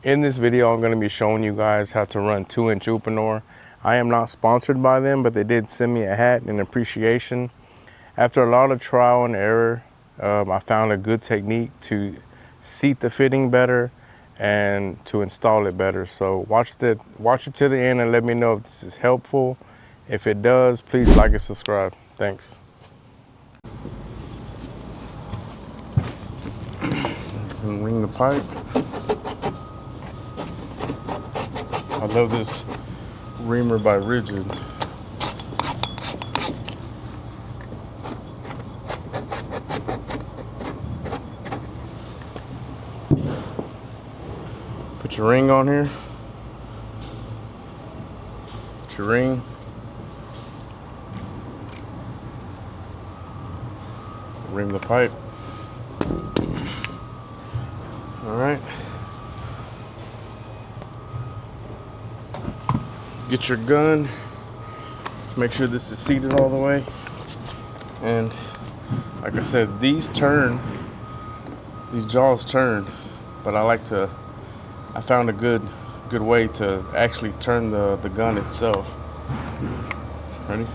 In this video, I'm going to be showing you guys how to run 2-inch UPONOR. I am not sponsored by them, but they did send me a hat in appreciation. After a lot of trial and error, I found a good technique to seat the fitting better and to install it better. So watch it to the end and let me know if this is helpful. If it does, please like and subscribe. Thanks. Ring the pipe. I love this reamer by Rigid. Put your ring on here. Put your ring. Ring the pipe. All right. Get your gun. Make sure this is seated all the way. And like I said, these jaws turn, but I found a good way to actually turn the gun itself. Ready? Turn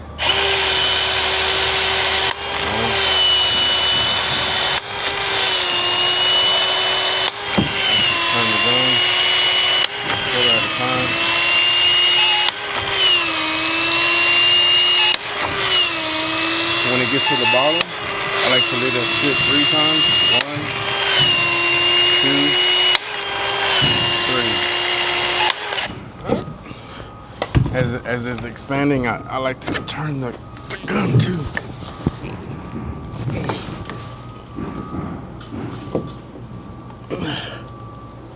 the gun, pull at a time. When it gets to the bottom, I like to let it sit 3 times. 1, 2, 3. As it's expanding, I like to turn the gun too.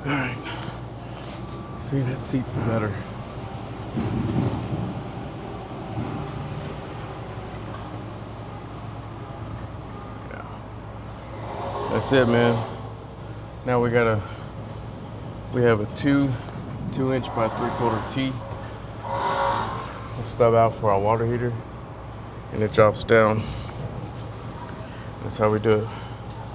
All right. See, that seat's better. That's it, man. Now we have a 2-inch by 3/4 T. We'll stub out for our water heater, and it drops down. That's how we do it.